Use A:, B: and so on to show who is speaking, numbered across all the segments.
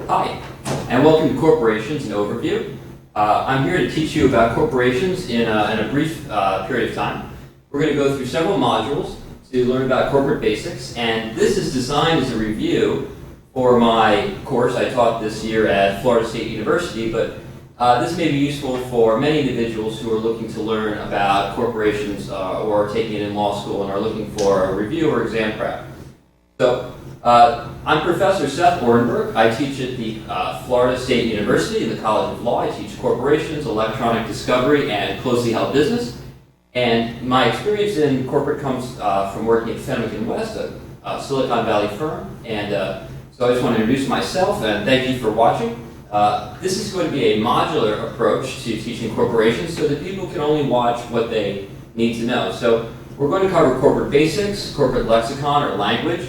A: Hi, and welcome to Corporations, an overview. I'm here to teach you about corporations in a brief period of time. We're going to go through several modules to learn about corporate basics, and this is designed as a review for my course I taught this year at Florida State University, but this may be useful for many individuals who are looking to learn about corporations or taking it in law school and are looking for a review or exam prep. So, I'm Professor Seth Bordenberg. I teach at the Florida State University in the College of Law. I teach corporations, electronic discovery, and closely held business. And my experience in corporate comes from working at Fenwick & West, a Silicon Valley firm. And so I just want to introduce myself and thank you for watching. This is going to be a modular approach to teaching corporations so that people can only watch what they need to know. So we're going to cover corporate basics, corporate lexicon or language,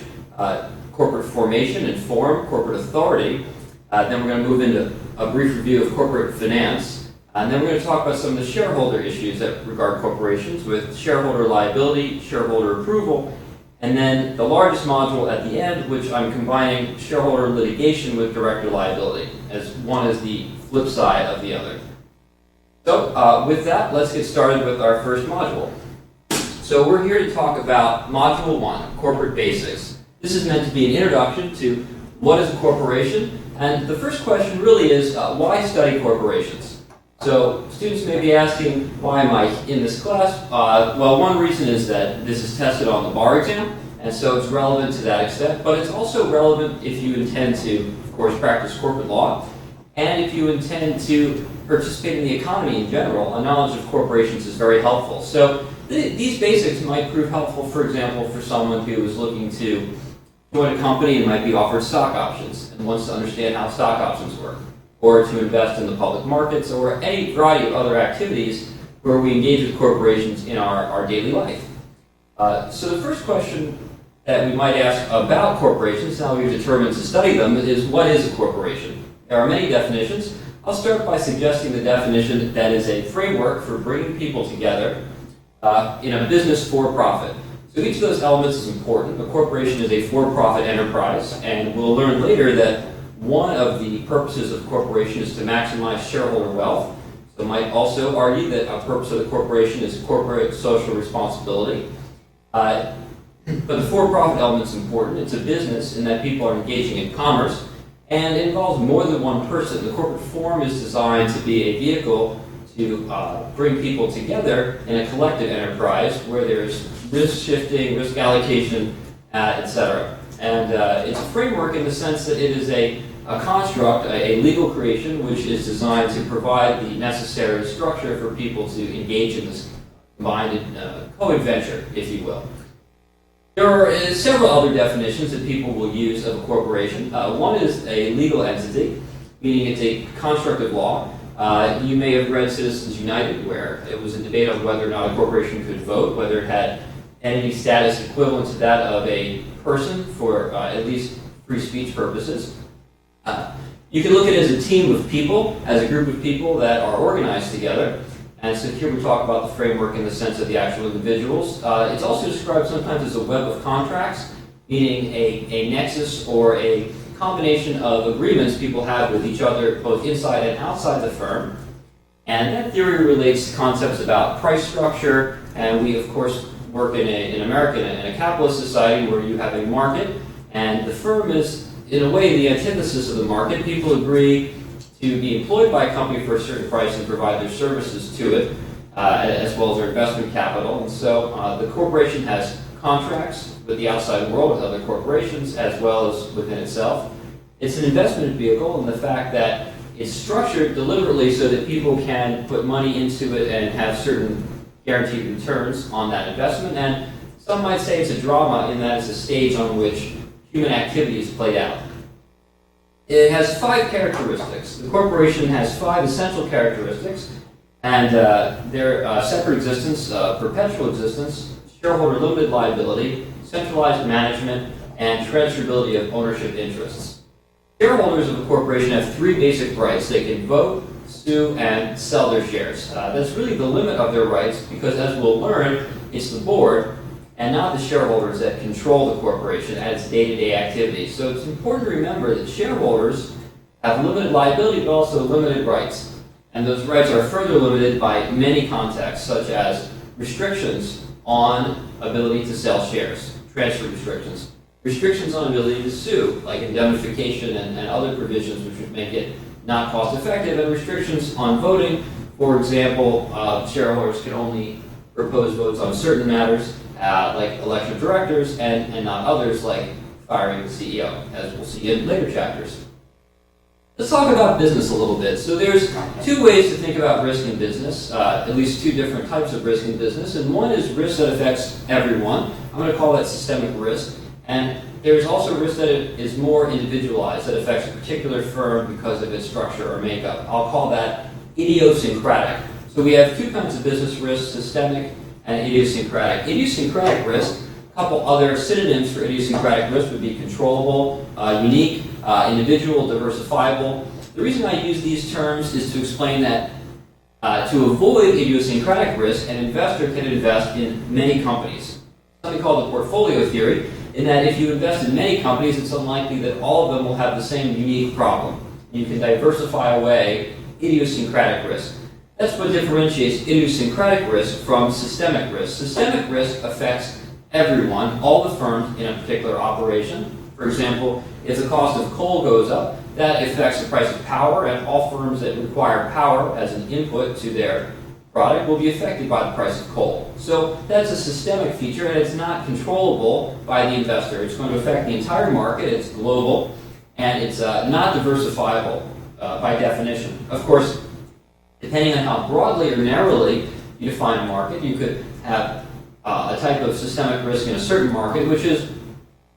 A: corporate formation and form, corporate authority. Then we're going to move into a brief review of corporate finance. And then we're going to talk about some of the shareholder issues that regard corporations with shareholder liability, shareholder approval, and then the largest module at the end, which I'm combining shareholder litigation with director liability, as one is the flip side of the other. So with that, let's get started with our first module. So we're here to talk about Module 1, Corporate Basics. This is meant to be an introduction to what is a corporation, and the first question really is, why study corporations? So students may be asking, why am I in this class? Well, one reason is that this is tested on the bar exam, and so it's relevant to that extent, but it's also relevant if you intend to, of course, practice corporate law, and if you intend to participate in the economy in general. A knowledge of corporations is very helpful. So these basics might prove helpful, for example, for someone who is looking to join a company and might be offered stock options and wants to understand how stock options work, or to invest in the public markets, or any variety of other activities where we engage with corporations in our daily life. So the first question that we might ask about corporations, now we've determined to study them, is what is a corporation? There are many definitions. I'll start by suggesting the definition that is a framework for bringing people together in a business for profit. So each of those elements is important. A corporation is a for-profit enterprise, and we'll learn later that one of the purposes of a corporation is to maximize shareholder wealth. So might also argue that a purpose of the corporation is corporate social responsibility. But the for-profit element is important. It's a business in that people are engaging in commerce, and it involves more than one person. The corporate form is designed to be a vehicle to bring people together in a collective enterprise where there's risk shifting, risk allocation, etc. And it's a framework in the sense that it is a construct, a legal creation, which is designed to provide the necessary structure for people to engage in this combined co-adventure, if you will. There are several other definitions that people will use of a corporation. One is a legal entity, meaning it's a construct of law. You may have read Citizens United, where it was a debate on whether or not a corporation could vote, whether it had entity status equivalent to that of a person for at least free speech purposes. You can look at it as a team of people, as a group of people that are organized together. And so here we talk about the framework in the sense of the actual individuals. It's also described sometimes as a web of contracts, meaning a nexus or a combination of agreements people have with each other, both inside and outside the firm. And that theory relates to concepts about price structure, and we, of course, work in America in a capitalist society where you have a market, and the firm is, in a way, the antithesis of the market. People agree to be employed by a company for a certain price and provide their services to it, as well as their investment capital. And so the corporation has contracts with the outside world, with other corporations, as well as within itself. It's an investment vehicle in the fact that it's structured deliberately so that people can put money into it and have certain guaranteed returns on that investment. And some might say it's a drama in that it's a stage on which human activity is played out. It has 5 characteristics. The corporation has 5 essential characteristics, and they're separate existence, perpetual existence, shareholder limited liability, centralized management, and transferability of ownership interests. Shareholders of a corporation have 3 basic rights. They can vote, sue, and sell their shares. That's really the limit of their rights because, as we'll learn, it's the board and not the shareholders that control the corporation and its day-to-day activities. So it's important to remember that shareholders have limited liability but also limited rights. And those rights are further limited by many contexts, such as restrictions on ability to sell shares, transfer restrictions, restrictions on ability to sue, like indemnification and other provisions which would make it not cost effective, and restrictions on voting. For example, shareholders can only propose votes on certain matters, like election of directors, and not others, like firing the CEO, as we'll see in later chapters. Let's talk about business a little bit. So there's two ways to think about risk in business, at least two different types of risk in business, and one is risk that affects everyone. I'm going to call that systemic risk. And there's also risk that is more individualized, that affects a particular firm because of its structure or makeup. I'll call that idiosyncratic. So we have two kinds of business risk, systemic and idiosyncratic. Idiosyncratic risk, a couple other synonyms for idiosyncratic risk would be controllable, unique, individual, diversifiable. The reason I use these terms is to explain that to avoid idiosyncratic risk, an investor can invest in many companies. Something called the portfolio theory, in that if you invest in many companies, it's unlikely that all of them will have the same unique problem. You can diversify away idiosyncratic risk. That's what differentiates idiosyncratic risk from systemic risk. Systemic risk affects everyone, all the firms in a particular operation. For example, if the cost of coal goes up, that affects the price of power, and all firms that require power as an input to their product will be affected by the price of coal. So that's a systemic feature, and it's not controllable by the investor. It's going to affect the entire market, it's global, and it's not diversifiable by definition. Of course, depending on how broadly or narrowly you define a market, you could have a type of systemic risk in a certain market, which is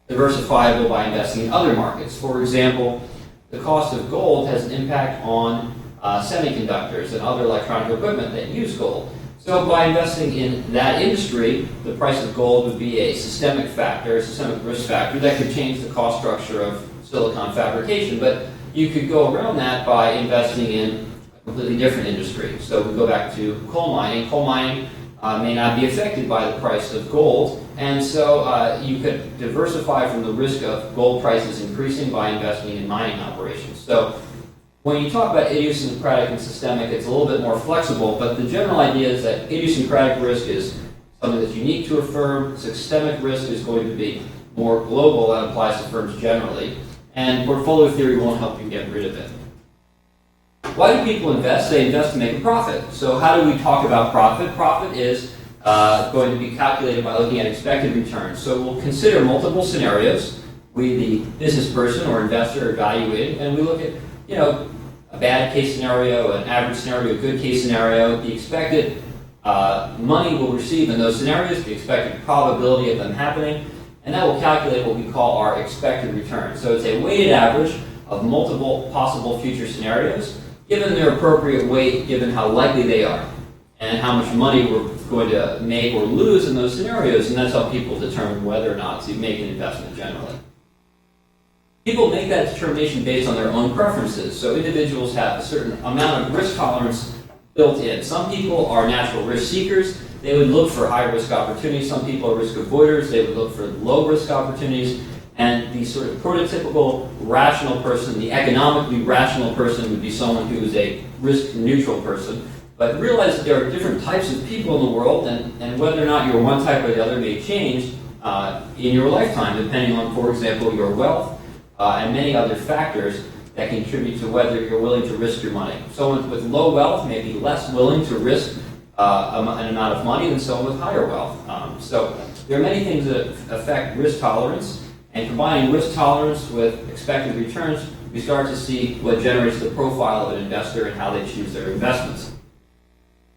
A: diversifiable by investing in other markets. For example, the cost of gold has an impact on semiconductors and other electronic equipment that use gold. So by investing in that industry, the price of gold would be a systemic factor, a systemic risk factor that could change the cost structure of silicon fabrication. But you could go around that by investing in a completely different industry. So we go back to coal mining. Coal mining may not be affected by the price of gold, and so you could diversify from the risk of gold prices increasing by investing in mining operations. So when you talk about idiosyncratic and systemic, it's a little bit more flexible, but the general idea is that idiosyncratic risk is something that's unique to a firm. Systemic risk is going to be more global and applies to firms generally, and portfolio theory won't help you get rid of it. Why do people invest? They invest to make a profit. So how do we talk about profit? Profit is going to be calculated by looking at expected returns. So we'll consider multiple scenarios. We, the business person or investor, are evaluating, and we look at, a bad case scenario, an average scenario, a good case scenario, the expected money we'll receive in those scenarios, the expected probability of them happening, and that will calculate what we call our expected return. So it's a weighted average of multiple possible future scenarios, given their appropriate weight, given how likely they are, and how much money we're going to make or lose in those scenarios, and that's how people determine whether or not to make an investment generally. People make that determination based on their own preferences. So individuals have a certain amount of risk tolerance built in. Some people are natural risk seekers. They would look for high risk opportunities. Some people are risk avoiders. They would look for low risk opportunities. And the sort of prototypical rational person, the economically rational person, would be someone who is a risk neutral person. But realize that there are different types of people in the world, and whether or not you're one type or the other may change in your lifetime, depending on, for example, your wealth, and many other factors that contribute to whether you're willing to risk your money. Someone with low wealth may be less willing to risk an amount of money than someone with higher wealth. So there are many things that affect risk tolerance, and combining risk tolerance with expected returns, we start to see what generates the profile of an investor and how they choose their investments.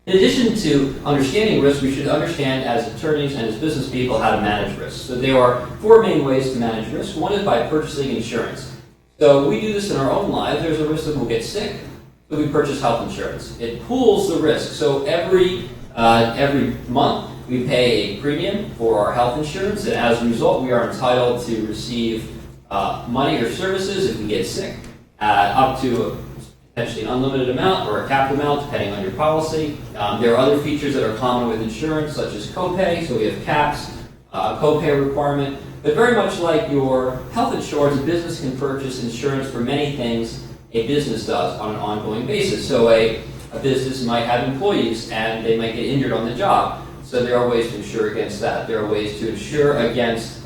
A: In addition to understanding risk, we should understand as attorneys and as business people how to manage risk. So there are four main ways to manage risk. One is by purchasing insurance. So we do this in our own lives. There's a risk that we'll get sick, so we purchase health insurance. It pools the risk. So every month we pay a premium for our health insurance, and as a result, we are entitled to receive money or services if we get sick, up to potentially an unlimited amount or a capped amount, depending on your policy. There are other features that are common with insurance, such as copay. So we have caps, copay requirement. But very much like your health insurance, a business can purchase insurance for many things a business does on an ongoing basis. So a business might have employees and they might get injured on the job. So there are ways to insure against that. There are ways to insure against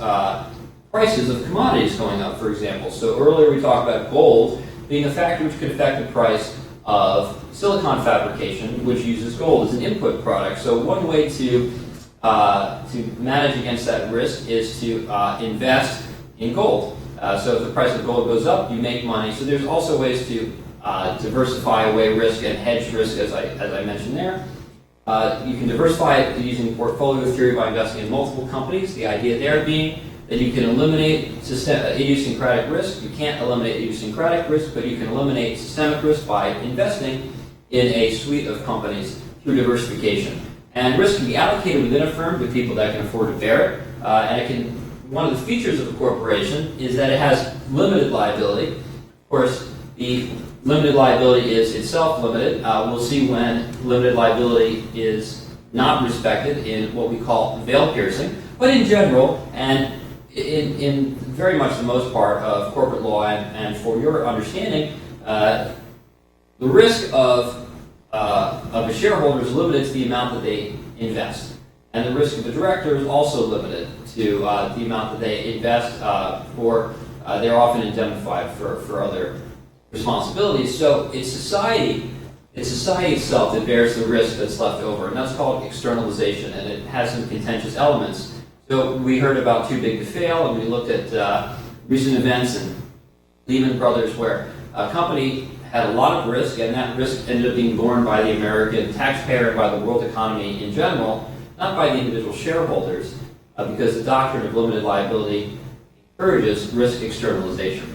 A: prices of commodities going up, for example. So earlier we talked about gold being a factor which could affect the price of silicon fabrication, which uses gold as an input product. So one way to manage against that risk is to invest in gold. So if the price of gold goes up, you make money. So there's also ways to diversify away risk and hedge risk, as I mentioned there. You can diversify it using portfolio theory by investing in multiple companies. The idea there being that you can eliminate idiosyncratic risk. You can't eliminate idiosyncratic risk, but you can eliminate systemic risk by investing in a suite of companies through diversification. And risk can be allocated within a firm to people that can afford to bear it. One of the features of a corporation is that it has limited liability. Of course, the limited liability is itself limited. We'll see when limited liability is not respected in what we call veil piercing. But in general, and in very much the most part of corporate law, and for your understanding, the risk of a shareholder is limited to the amount that they invest. And the risk of a director is also limited to the amount that they invest, or they're often indemnified for other responsibilities. So it's society itself that bears the risk that's left over, and that's called externalization, and it has some contentious elements. So we heard about too big to fail, and we looked at recent events and Lehman Brothers, where a company had a lot of risk, and that risk ended up being borne by the American taxpayer and by the world economy in general, not by the individual shareholders, because the doctrine of limited liability encourages risk externalization.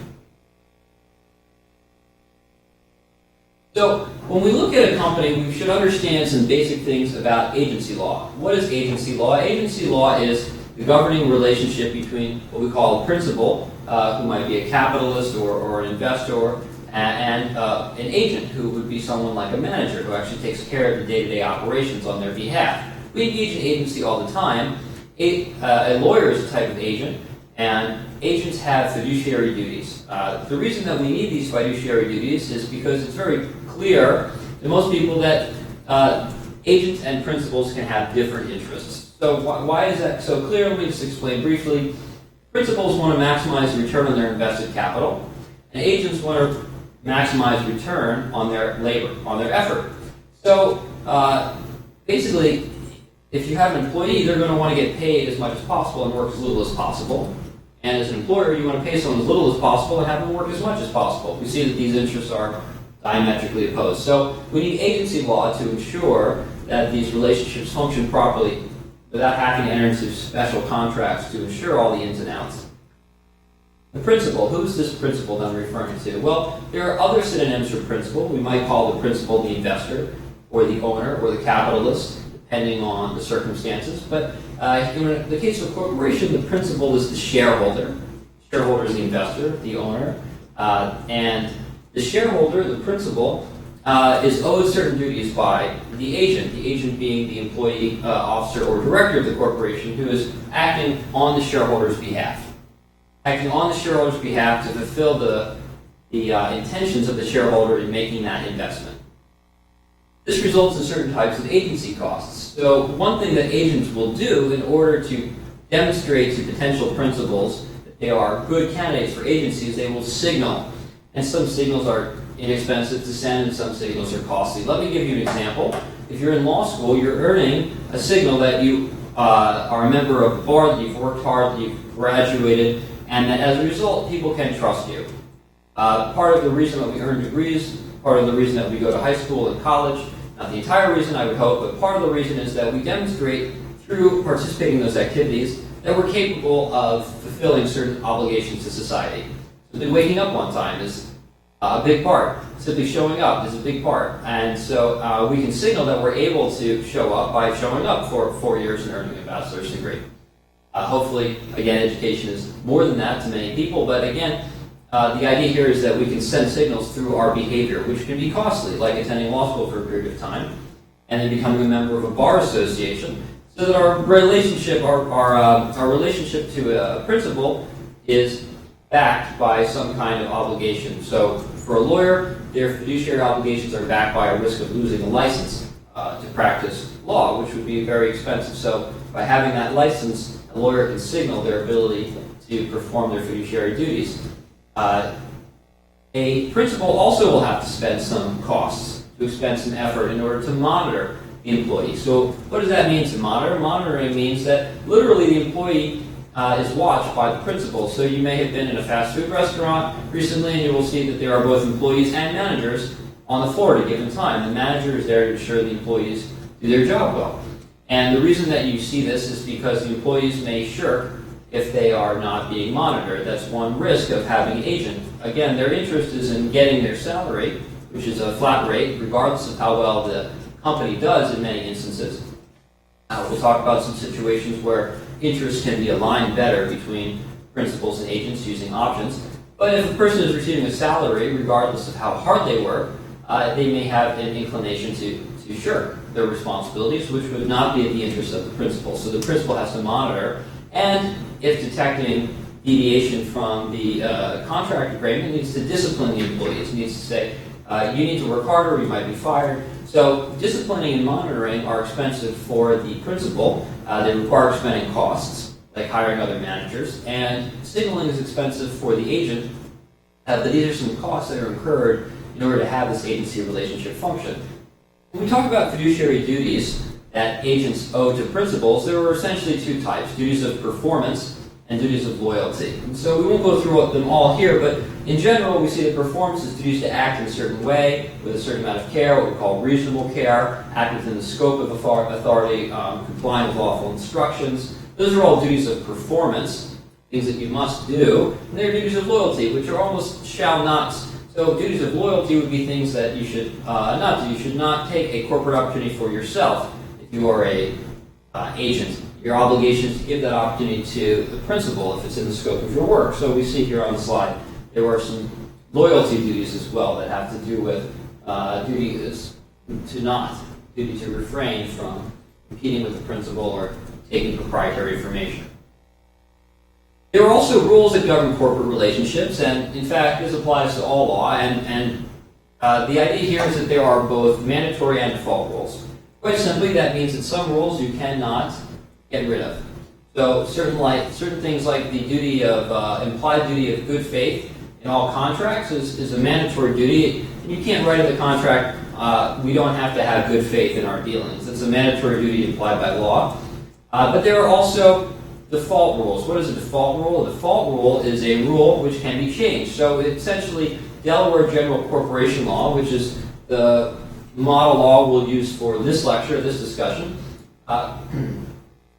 A: So when we look at a company, we should understand some basic things about agency law. What is agency law? Agency law is the governing relationship between what we call a principal, who might be a capitalist or an investor, and an agent, who would be someone like a manager who actually takes care of the day-to-day operations on their behalf. We engage in agency all the time. A lawyer is a type of agent, and agents have fiduciary duties. The reason that we need these fiduciary duties is because it's very clear to most people that agents and principals can have different interests. So why is that so clear? Let me just explain briefly. Principals want to maximize the return on their invested capital, and agents want to maximize return on their labor, on their effort. So basically, if you have an employee, they're going to want to get paid as much as possible and work as little as possible. And as an employer, you want to pay someone as little as possible and have them work as much as possible. We see that these interests are diametrically opposed. So we need agency law to ensure that these relationships function properly without having to enter into special contracts to ensure all the ins and outs. The principal, who's this principal that I'm referring to? Well, there are other synonyms for principal. We might call the principal the investor, or the owner, or the capitalist, depending on the circumstances. But in the case of a corporation, the principal is the shareholder. The shareholder is the investor, the owner, and the shareholder, the principal, is owed certain duties by the agent being the employee, officer, or director of the corporation, who is acting on the shareholder's behalf. Acting on the shareholder's behalf to fulfill the intentions of the shareholder in making that investment. This results in certain types of agency costs. So one thing that agents will do in order to demonstrate to potential principals that they are good candidates for agency is they will signal. And some signals are inexpensive to send and some signals are costly. Let me give you an example. If you're in law school, you're earning a signal that you are a member of the bar, that you've worked hard, that you've graduated, and that as a result, people can trust you. Part of the reason that we earn degrees, part of the reason that we go to high school and college, not the entire reason I would hope, but part of the reason is that we demonstrate through participating in those activities that we're capable of fulfilling certain obligations to society. Simply waking up on time is a big part. Simply showing up is a big part. And so we can signal that we're able to show up by showing up for 4 years and earning a bachelor's degree. Hopefully, again, education is more than that to many people, but again, the idea here is that we can send signals through our behavior, which can be costly, like attending law school for a period of time, and then becoming a member of a bar association, so that our relationship, our relationship to a principal is backed by some kind of obligation. So for a lawyer, their fiduciary obligations are backed by a risk of losing a license to practice law, which would be very expensive. So by having that license, a lawyer can signal their ability to perform their fiduciary duties. A principal also will have to spend some costs, to expend some effort in order to monitor the employee. So what does that mean to monitor? Monitoring means that literally the employee is watched by the principal. So you may have been in a fast food restaurant recently, and you will see that there are both employees and managers on the floor at a given time. The manager is there to ensure the employees do their job well. And the reason that you see this is because the employees may shirk if they are not being monitored. That's one risk of having an agent. Again, their interest is in getting their salary, which is a flat rate, regardless of how well the company does in many instances. We'll talk about some situations where interests can be aligned better between principals and agents using options. But if a person is receiving a salary, regardless of how hard they work, they may have an inclination to shirk their responsibilities, which would not be in the interest of the principal. So the principal has to monitor, and if detecting deviation from the contract agreement, needs to discipline the employees, needs to say, you need to work harder, or you might be fired. So disciplining and monitoring are expensive for the principal. They require expending costs, like hiring other managers, and signaling is expensive for the agent. But these are some costs that are incurred in order to have this agency relationship function. When we talk about fiduciary duties that agents owe to principals, there are essentially two types: duties of performance and duties of loyalty. And so we won't go through them all here, but in general, we see that performance is duties to act in a certain way, with a certain amount of care, what we call reasonable care, act within the scope of authority, complying with lawful instructions. Those are all duties of performance, things that you must do. And they're duties of loyalty, which are almost shall nots. So duties of loyalty would be things that you should not do. You should not take a corporate opportunity for yourself if you are a agent. Your obligation is to give that opportunity to the principal if it's in the scope of your work. So we see here on the slide, there are some loyalty duties as well that have to do with duty to refrain from competing with the principal or taking proprietary information. There are also rules that govern corporate relationships, and in fact, this applies to all law, and the idea here is that there are both mandatory and default rules. Quite simply, that means that some rules you cannot get rid of. So certain things like the duty of implied duty of good faith in all contracts is a mandatory duty. And you can't write in the contract, we don't have to have good faith in our dealings. It's a mandatory duty implied by law. But there are also default rules. What is a default rule? A default rule is a rule which can be changed. So essentially, Delaware General Corporation Law, which is the model law we'll use for this lecture, this discussion,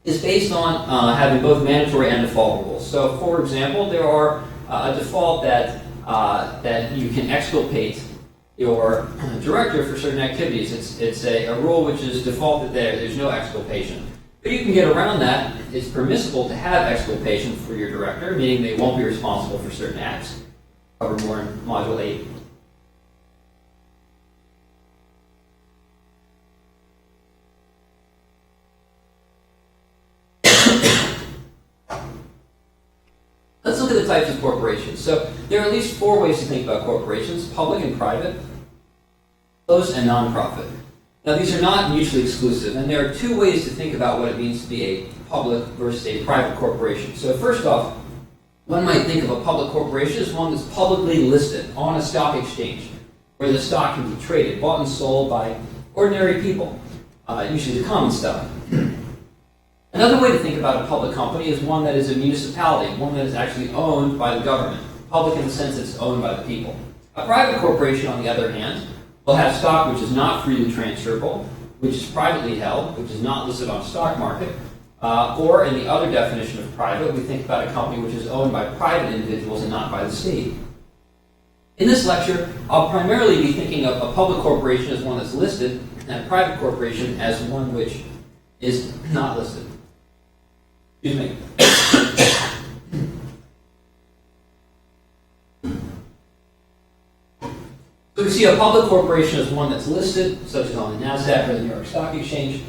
A: is based on having both mandatory and default rules. So, for example, there are a default that you can exculpate your director for certain activities. It's a rule which is default that there's no exculpation. But you can get around that. It's permissible to have exculpation for your director, meaning they won't be responsible for certain acts. Cover more in Module 8. Let's look at the types of corporations. So there are at least 4 ways to think about corporations: public and private, closed and nonprofit. Now these are not mutually exclusive, and there are 2 ways to think about what it means to be a public versus a private corporation. So first off, one might think of a public corporation as one that's publicly listed on a stock exchange, where the stock can be traded, bought and sold by ordinary people, usually the common stock. Another way to think about a public company is one that is a municipality, one that is actually owned by the government, public in the sense that it's owned by the people. A private corporation, on the other hand, will have stock which is not freely transferable, which is privately held, which is not listed on the stock market, or in the other definition of private, we think about a company which is owned by private individuals and not by the state. In this lecture, I'll primarily be thinking of a public corporation as one that's listed, and a private corporation as one which is not listed. Excuse me. So we see a public corporation as one that's listed, such as on the NASDAQ or the New York Stock Exchange,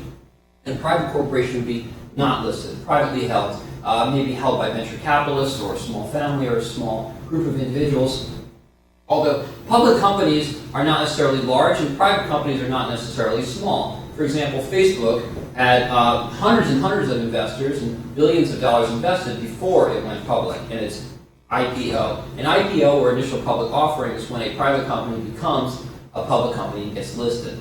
A: and a private corporation would be not listed, privately held, may be held by venture capitalists or a small family or a small group of individuals. Although public companies are not necessarily large and private companies are not necessarily small. For example, Facebook had hundreds and hundreds of investors and billions of dollars invested before it went public in its IPO. An IPO, or initial public offering, is when a private company becomes a public company and gets listed.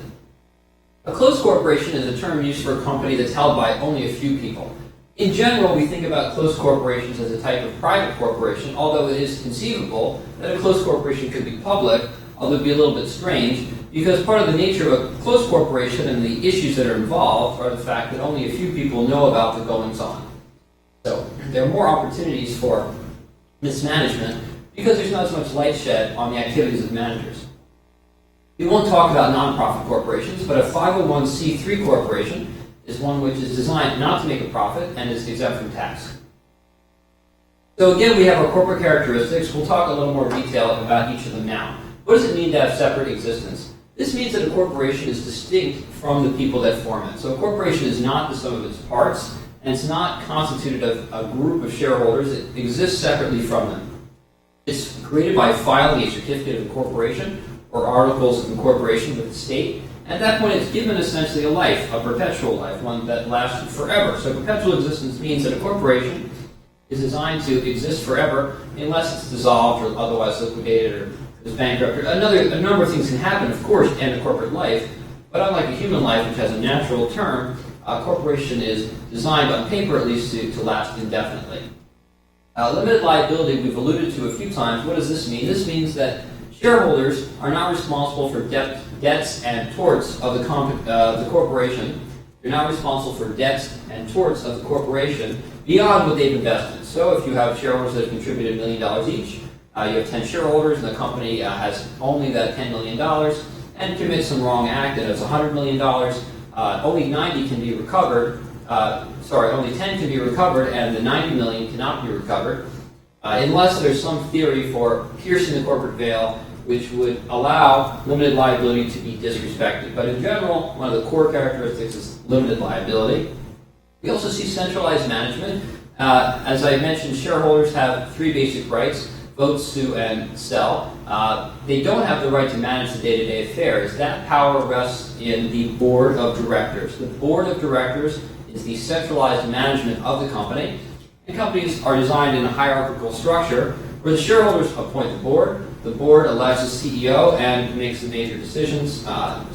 A: A closed corporation is a term used for a company that's held by only a few people. In general, we think about closed corporations as a type of private corporation, although it is conceivable that a closed corporation could be public, although it would be a little bit strange, because part of the nature of a closed corporation and the issues that are involved are the fact that only a few people know about the goings-on. So there are more opportunities for mismanagement because there's not as much light shed on the activities of managers. We won't talk about nonprofit corporations, but a 501c3 corporation is one which is designed not to make a profit and is exempt from tax. So again, we have our corporate characteristics. We'll talk a little more detail about each of them now. What does it mean to have separate existence? This means that a corporation is distinct from the people that form it. So a corporation is not the sum of its parts, and it's not constituted of a group of shareholders. It exists separately from them. It's created by filing a certificate of incorporation or articles of incorporation with the state. At that point, it's given essentially a life, a perpetual life, one that lasts forever. So perpetual existence means that a corporation is designed to exist forever unless it's dissolved or otherwise liquidated or is bankrupt. A number of things can happen, of course, in a corporate life, but unlike a human life, which has a natural term, a corporation is designed, on paper at least, to last indefinitely. Limited liability, we've alluded to a few times. What does this mean? This means that shareholders are not responsible for debts and torts of the corporation. They're not responsible for debts and torts of the corporation beyond what they've invested. So if you have shareholders that have contributed $1 million each, you have 10 shareholders, and the company has only that $10 million and commits some wrong act and it's $100 million, only 90 can be recovered. Only 10 can be recovered, and the 90 million cannot be recovered unless there's some theory for piercing the corporate veil, which would allow limited liability to be disrespected. But in general, one of the core characteristics is limited liability. We also see centralized management. As I mentioned, shareholders have three basic rights: vote, sue, and sell. They don't have the right to manage the day-to-day affairs. That power rests in the board of directors. The board of directors is the centralized management of the company. And companies are designed in a hierarchical structure where the shareholders appoint the board elects a CEO and makes the major decisions,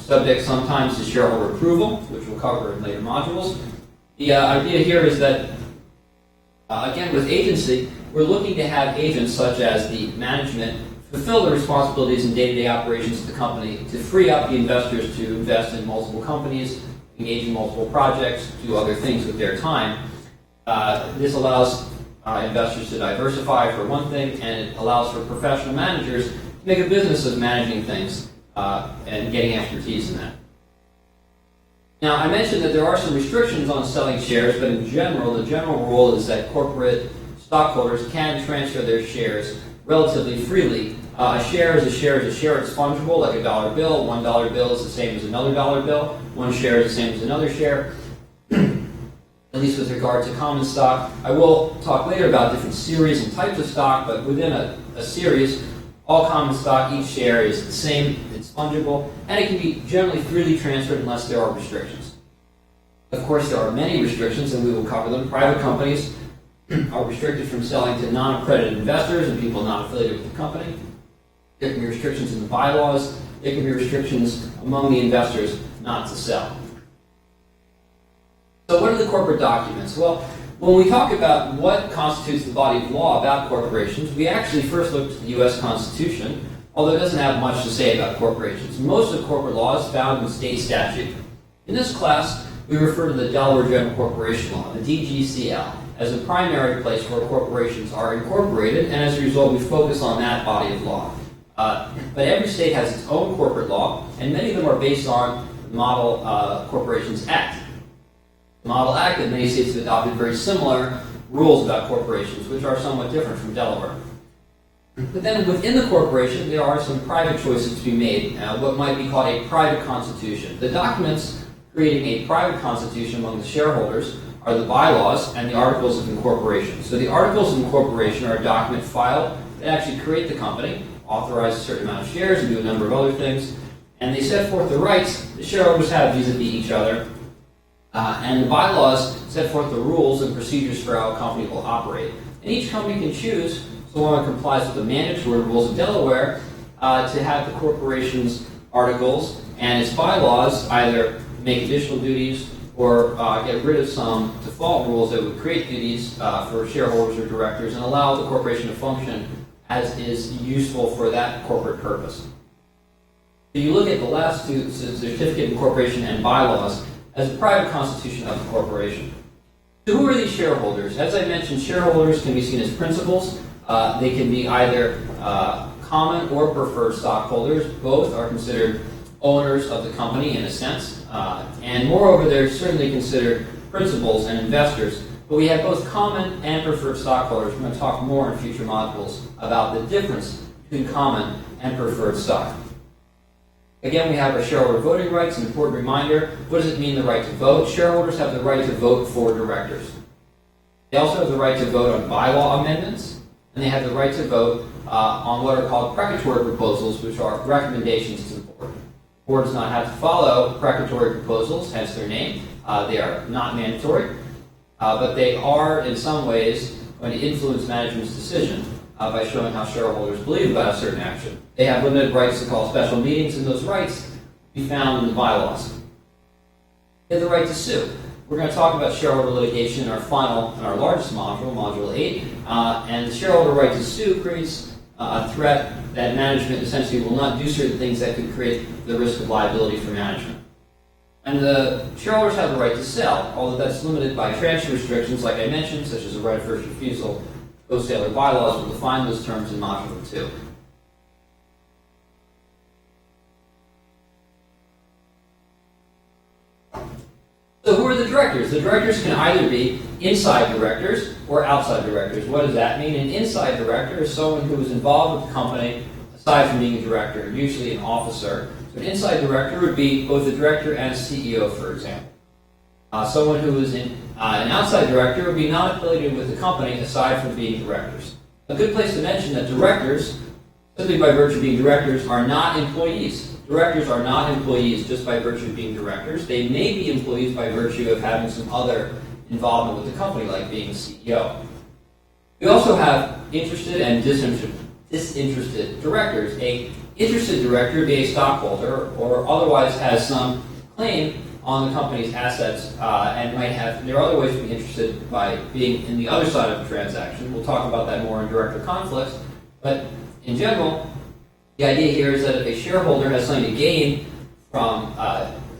A: subject sometimes to shareholder approval, which we'll cover in later modules. The idea here is that, again, with agency, we're looking to have agents such as the management fulfill the responsibilities in day-to-day operations of the company to free up the investors to invest in multiple companies, engage in multiple projects, do other things with their time. This allows investors to diversify, for one thing, and it allows for professional managers to make a business of managing things and getting expertise in that. Now, I mentioned that there are some restrictions on selling shares, but in general, the general rule is that corporate stockholders can transfer their shares relatively freely. A share is a share is a share. It's fungible, like a dollar bill. $1 bill is the same as another dollar bill. One share is the same as another share, at least with regard to common stock. I will talk later about different series and types of stock, but within a series, all common stock, each share is the same, it's fungible, and it can be generally freely transferred unless there are restrictions. Of course, there are many restrictions, and we will cover them. Private companies are restricted from selling to non-accredited investors and people not affiliated with the company. There can be restrictions in the bylaws. There can be restrictions among the investors not to sell. So what are the corporate documents? Well, when we talk about what constitutes the body of law about corporations, we actually first look to the U.S. Constitution, although it doesn't have much to say about corporations. Most of corporate law is found in state statute. In this class, we refer to the Delaware General Corporation Law, the DGCL, as a primary place where corporations are incorporated, and as a result, we focus on that body of law. But every state has its own corporate law, and many of them are based on the Model Corporations Act. The Model Act in many states have adopted very similar rules about corporations, which are somewhat different from Delaware. But then within the corporation, there are some private choices to be made, what might be called a private constitution. The documents creating a private constitution among the shareholders are the bylaws and the articles of incorporation. So the articles of incorporation are a document filed that actually create the company, authorize a certain amount of shares, and do a number of other things. And they set forth the rights the shareholders have vis-a-vis each other. And the bylaws set forth the rules and procedures for how a company will operate. And each company can choose, so long as it complies with the mandatory rules of Delaware, to have the corporation's articles and its bylaws either make additional duties or get rid of some default rules that would create duties for shareholders or directors and allow the corporation to function as is useful for that corporate purpose. So you look at the last two, certificate of incorporation and bylaws, as a private constitution of the corporation. So who are these shareholders? As I mentioned, shareholders can be seen as principals. They can be either common or preferred stockholders. Both are considered owners of the company in a sense. And moreover, they're certainly considered principals and investors. But we have both common and preferred stockholders. We're going to talk more in future modules about the difference between common and preferred stock. Again, we have our shareholder voting rights, an important reminder. What does it mean, the right to vote? Shareholders have the right to vote for directors. They also have the right to vote on bylaw amendments, and they have the right to vote on what are called precatory proposals, which are recommendations to the board. The board does not have to follow precatory proposals, hence their name. They are not mandatory, but they are in some ways going to influence management's decision by showing how shareholders believe about a certain action. They have limited rights to call special meetings, and those rights be found in the bylaws. They have the right to sue. We're going to talk about shareholder litigation in our final and our largest module, Module 8, and the shareholder right to sue creates a threat that management essentially will not do certain things that could create the risk of liability for management. And the shareholders have the right to sell, although that's limited by transfer restrictions, like I mentioned, such as the right of first refusal. Wholesaler bylaws will define those terms in Module 2. So who are the directors? The directors can either be inside directors or outside directors. What does that mean? An inside director is someone who is involved with the company aside from being a director, usually an officer. So an inside director would be both a director and a CEO, for example. Someone who is an outside director would be not affiliated with the company aside from being directors. A good place to mention that directors, simply by virtue of being directors, are not employees. Directors are not employees just by virtue of being directors. They may be employees by virtue of having some other involvement with the company, like being a CEO. We also have interested and disinterested directors. An interested director would be a stockholder or otherwise has some claim on the company's assets and might have, there are other ways to be interested by being in the other side of the transaction. We'll talk about that more in director conflicts. But in general, the idea here is that if a shareholder has something to gain from,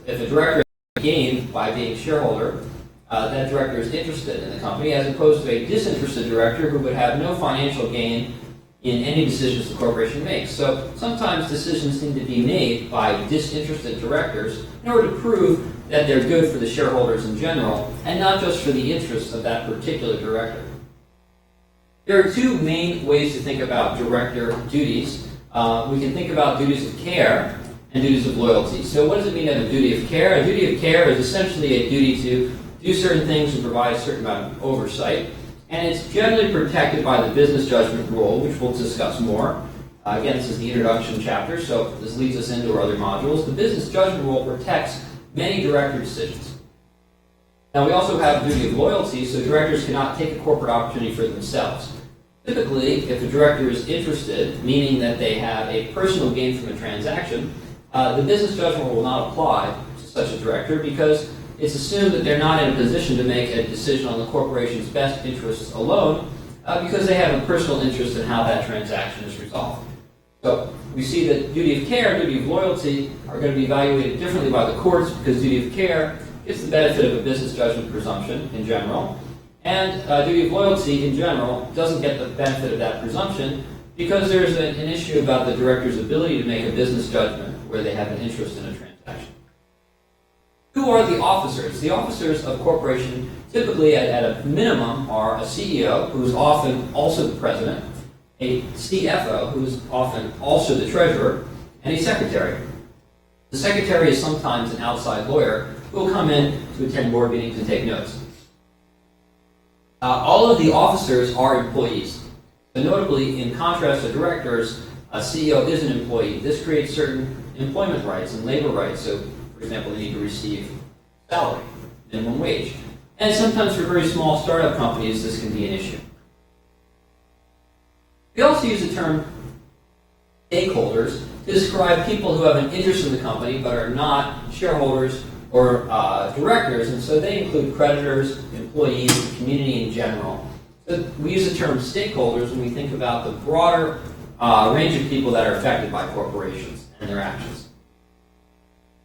A: if a director has gained by being a shareholder, that director is interested in the company, as opposed to a disinterested director who would have no financial gain in any decisions the corporation makes. So sometimes decisions need to be made by disinterested directors in order to prove that they're good for the shareholders in general, and not just for the interests of that particular director. There are two main ways to think about director duties. We can think about duties of care and duties of loyalty. So what does it mean to have a duty of care? A duty of care is essentially a duty to do certain things and provide a certain amount of oversight. And it's generally protected by the business judgment rule, which we'll discuss more. Again, this is the introduction chapter, so this leads us into our other modules. The business judgment rule protects many director decisions. Now, we also have a duty of loyalty, so directors cannot take a corporate opportunity for themselves. Typically, if a director is interested, meaning that they have a personal gain from a transaction, the business judgment rule will not apply to such a director because it's assumed that they're not in a position to make a decision on the corporation's best interests alone because they have a personal interest in how that transaction is resolved. So we see that duty of care and duty of loyalty are going to be evaluated differently by the courts because duty of care gets the benefit of a business judgment presumption in general, and duty of loyalty in general doesn't get the benefit of that presumption because there's an issue about the director's ability to make a business judgment where they have an interest in a transaction. Who are the officers? The officers of a corporation typically at a minimum are a CEO, who is often also the president, a CFO, who is often also the treasurer, and a secretary. The secretary is sometimes an outside lawyer who will come in to attend board meetings and take notes. All of the officers are employees. So notably, in contrast to directors, a CEO is an employee. This creates certain employment rights and labor rights. So, for example, they need to receive salary, minimum wage. And sometimes for very small startup companies, this can be an issue. We also use the term stakeholders to describe people who have an interest in the company but are not shareholders or directors, and so they include creditors, employees, the community in general. So we use the term stakeholders when we think about the broader range of people that are affected by corporations and their actions.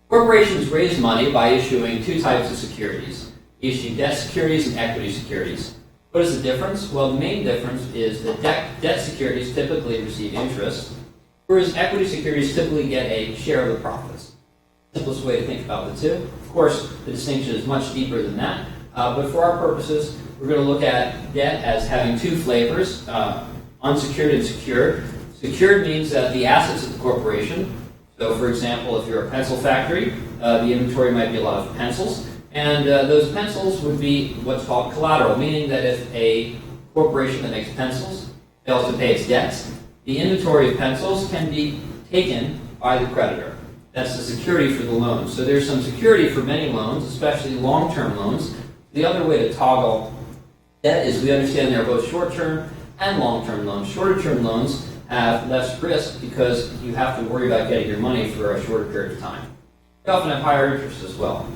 A: Corporations raise money by issuing two types of securities. They issue debt securities and equity securities. What is the difference? Well, the main difference is that debt securities typically receive interest, whereas equity securities typically get a share of the profits. Simplest way to think about the two. Of course, the distinction is much deeper than that, but for our purposes, we're going to look at debt as having two flavors, unsecured and secured. Secured means that the assets of the corporation, so for example, if you're a pencil factory, the inventory might be a lot of pencils, and those pencils would be what's called collateral, meaning that if a corporation that makes pencils fails to pay its debts, the inventory of pencils can be taken by the creditor. That's the security for the loan. So there's some security for many loans, especially long-term loans. The other way to toggle debt is we understand there are both short-term and long-term loans. Shorter-term loans have less risk because you have to worry about getting your money for a shorter period of time. They often have higher interest as well.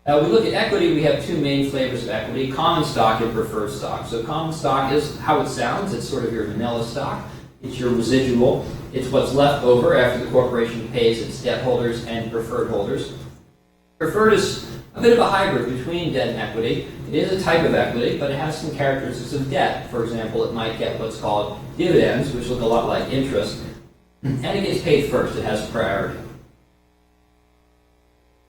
A: We look at equity, we have two main flavors of equity, common stock and preferred stock. So common stock is how it sounds, it's sort of your vanilla stock. It's your residual. It's what's left over after the corporation pays its debt holders and preferred holders. Preferred is a bit of a hybrid between debt and equity. It is a type of equity, but it has some characteristics of debt. For example, it might get what's called dividends, which look a lot like interest, and it gets paid first. It has priority.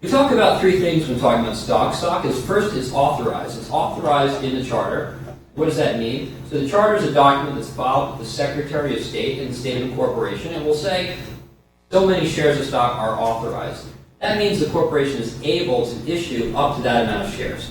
A: We talk about three things when talking about stock. Stock is first, it's authorized. It's authorized in the charter. What does that mean? So the charter is a document that's filed with the Secretary of State in the state of incorporation, and will say so many shares of stock are authorized. That means the corporation is able to issue up to that amount of shares.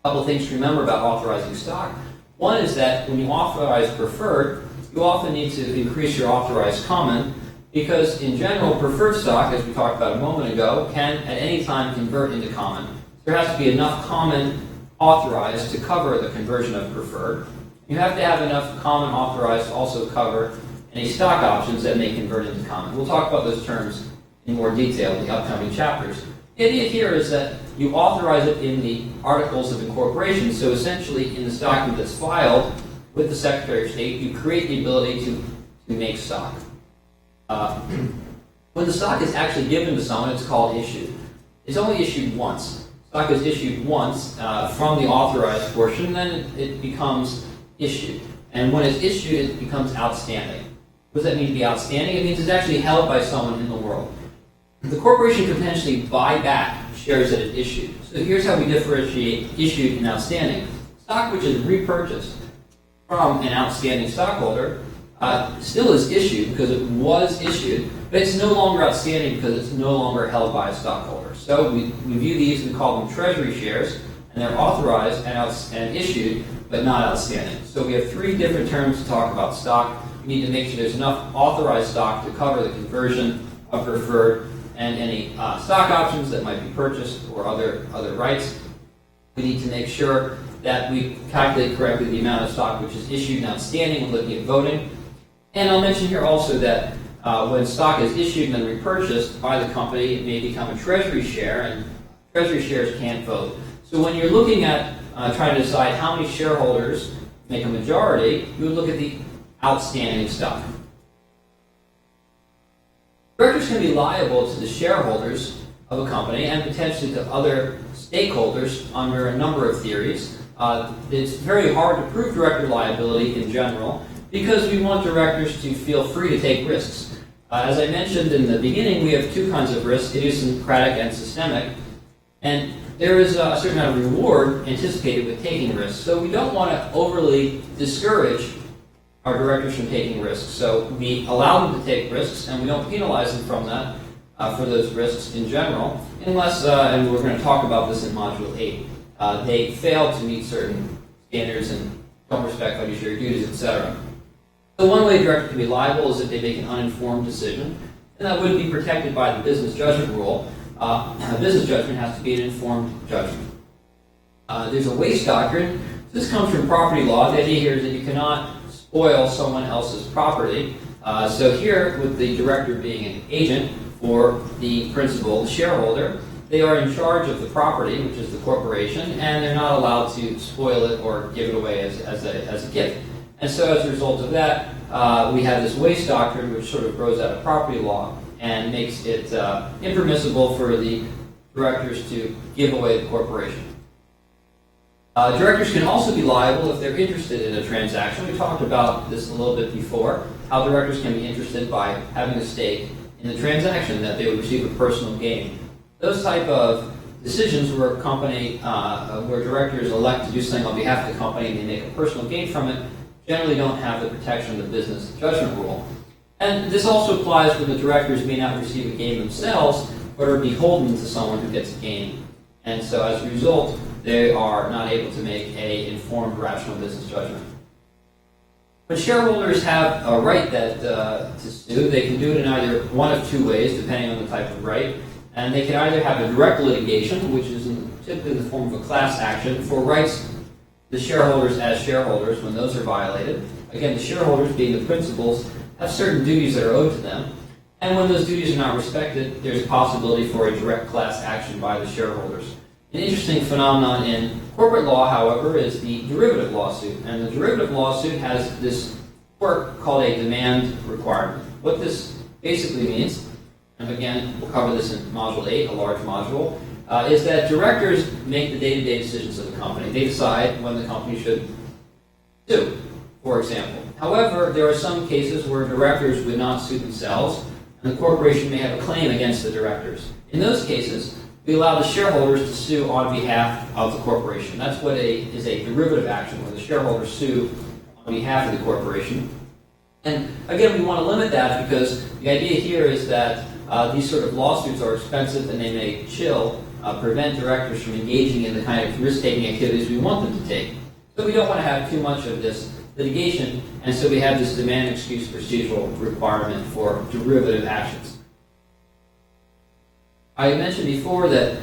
A: A couple things to remember about authorizing stock. One is that when you authorize preferred, you often need to increase your authorized common, because in general, preferred stock, as we talked about a moment ago, can at any time convert into common. There has to be enough common authorized to cover the conversion of preferred. You have to have enough common authorized to also cover any stock options that may convert into common. We'll talk about those terms in more detail in the upcoming chapters. The idea here is that you authorize it in the Articles of Incorporation, so essentially in this document that's filed with the Secretary of State, you create the ability to make stock. When the stock is actually given to someone, it's called issued. It's only issued once. Stock is issued once from the authorized portion, then it becomes issued. And when it's issued, it becomes outstanding. What does that mean to be outstanding? It means it's actually held by someone in the world. The corporation can potentially buy back shares that it issued. So here's how we differentiate issued and outstanding. Stock which is repurchased from an outstanding stockholder still is issued because it was issued, but it's no longer outstanding because it's no longer held by a stockholder. So we view these, we call them treasury shares, and they're authorized and issued, but not outstanding. So we have three different terms to talk about stock. We need to make sure there's enough authorized stock to cover the conversion of preferred and any stock options that might be purchased or other rights. We need to make sure that we calculate correctly the amount of stock which is issued and outstanding when looking at voting. And I'll mention here also that when stock is issued and then repurchased by the company, it may become a treasury share, and treasury shares can't vote. So when you're looking at trying to decide how many shareholders make a majority, you would look at the outstanding stock. Directors can be liable to the shareholders of a company and potentially to other stakeholders under a number of theories. It's very hard to prove director liability in general because we want directors to feel free to take risks. As I mentioned in the beginning, we have two kinds of risks, idiosyncratic and systemic, and there is a certain amount of reward anticipated with taking risks. So we don't want to overly discourage our directors from taking risks. So we allow them to take risks, and we don't penalize them from that for those risks in general, unless, and we're going to talk about this in Module 8, they fail to meet certain standards and don't respect fiduciary duties, etc. So one way a director can be liable is if they make an uninformed decision, and that wouldn't be protected by the business judgment rule. A business judgment has to be an informed judgment. There's a waste doctrine. This comes from property law. The idea here is that you cannot spoil someone else's property. So here, with the director being an agent for the principal, the shareholder, they are in charge of the property, which is the corporation, and they're not allowed to spoil it or give it away as a gift. And so as a result of that, we have this waste doctrine, which sort of grows out of property law and makes it impermissible for the directors to give away the corporation. Directors can also be liable if they're interested in a transaction. We talked about this a little bit before, how directors can be interested by having a stake in the transaction, that they would receive a personal gain. Those type of decisions where a company, where directors elect to do something on behalf of the company and they make a personal gain from it, generally don't have the protection of the business judgment rule. And this also applies when the directors may not receive a gain themselves, but are beholden to someone who gets a gain. And so as a result, they are not able to make an informed, rational business judgment. When shareholders have a right to sue, they can do it in either one of two ways, depending on the type of right. And they can either have a direct litigation, which is typically in the form of a class action, for rights the shareholders as shareholders when those are violated. Again, the shareholders, being the principals, have certain duties that are owed to them. And when those duties are not respected, there's a possibility for a direct class action by the shareholders. An interesting phenomenon in corporate law, however, is the derivative lawsuit. And the derivative lawsuit has this quirk called a demand requirement. What this basically means, and again, we'll cover this in Module 8, a large module, is that directors make the day-to-day decisions of the company. They decide when the company should sue, for example. However, there are some cases where directors would not sue themselves, and the corporation may have a claim against the directors. In those cases, we allow the shareholders to sue on behalf of the corporation. That's what is a derivative action, where the shareholders sue on behalf of the corporation. And again, we want to limit that because the idea here is that these sort of lawsuits are expensive and they may prevent directors from engaging in the kind of risk-taking activities we want them to take. So we don't want to have too much of this litigation, and so we have this demand excuse procedural requirement for derivative actions. I mentioned before that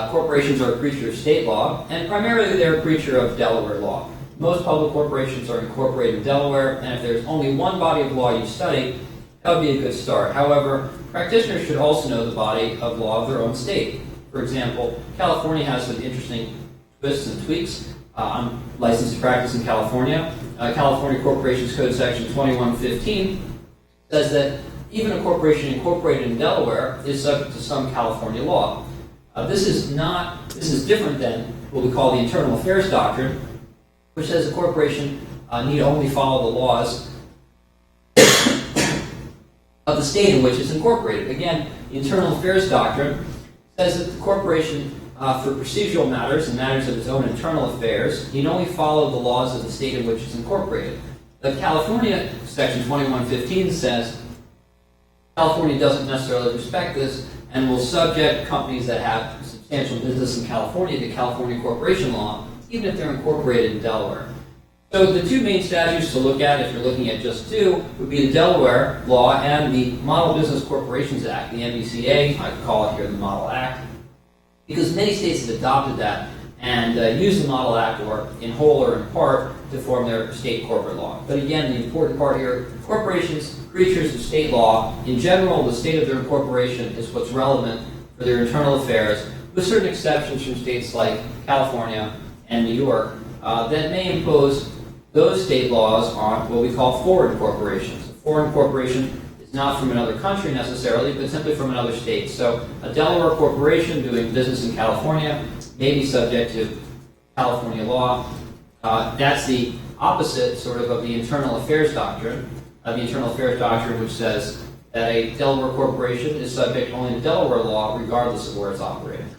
A: corporations are a creature of state law, and primarily they're a creature of Delaware law. Most public corporations are incorporated in Delaware, and if there's only one body of law you study, that would be a good start. However, practitioners should also know the body of law of their own state. For example, California has some interesting twists and tweaks. I'm licensed to practice in California. California Corporations Code Section 2115 says that even a corporation incorporated in Delaware is subject to some California law. This is different than what we call the Internal Affairs Doctrine, which says a corporation need only follow the laws of the state in which it's incorporated. Again, the Internal Affairs Doctrine says that the corporation, for procedural matters and matters of its own internal affairs, need only follow the laws of the state in which it's incorporated. But California Section 2115 says California doesn't necessarily respect this and will subject companies that have substantial business in California to California corporation law, even if they're incorporated in Delaware. So the two main statutes to look at, if you're looking at just two, would be the Delaware law and the Model Business Corporations Act, the MBCA. I call it here the Model Act, because many states have adopted that and use the Model Act, or in whole or in part, to form their state corporate law. But again, the important part here, corporations, creatures of state law, in general, the state of their incorporation is what's relevant for their internal affairs, with certain exceptions from states like California and New York that may impose those state laws on what we call foreign corporations. A foreign corporation is not from another country necessarily, but simply from another state. So a Delaware corporation doing business in California may be subject to California law. That's the opposite sort of the Internal Affairs Doctrine. The Internal Affairs Doctrine, which says that a Delaware corporation is subject only to Delaware law regardless of where it's operating.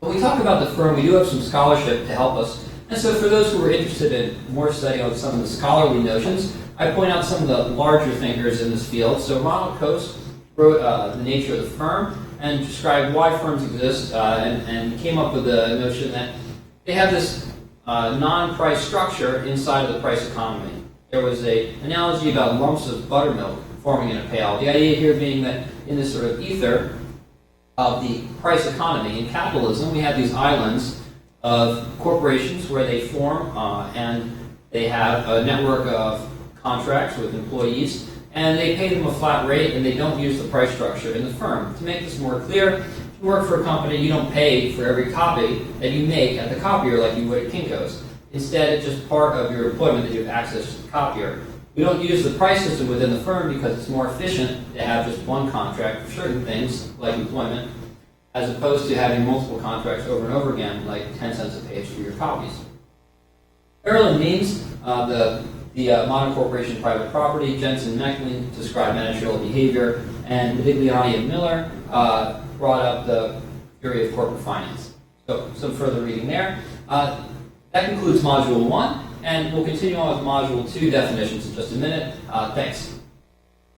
A: When we talk about the firm, we do have some scholarship to help us. And so for those who are interested in more study on some of the scholarly notions, I point out some of the larger thinkers in this field. So Ronald Coase wrote The Nature of the Firm and described why firms exist and came up with the notion that they have this non-price structure inside of the price economy. There was an analogy about lumps of buttermilk forming in a pail. The idea here being that in this sort of ether of the price economy, in capitalism, we have these islands of corporations where they form and they have a network of contracts with employees, and they pay them a flat rate and they don't use the price structure in the firm. To make this more clear, if you work for a company, you don't pay for every copy that you make at the copier like you would at Kinko's. Instead, it's just part of your employment that you have access to the copier. We don't use the price system within the firm because it's more efficient to have just one contract for certain things, like employment, as opposed to having multiple contracts over and over again, like 10 cents a page for your copies. Parallel means the modern corporation private property. Jensen Mecklin described managerial behavior, and Modigliani and Miller brought up the theory of corporate finance. So some further reading there. That concludes Module 1, and we'll continue on with Module 2 definitions in just a minute. Thanks.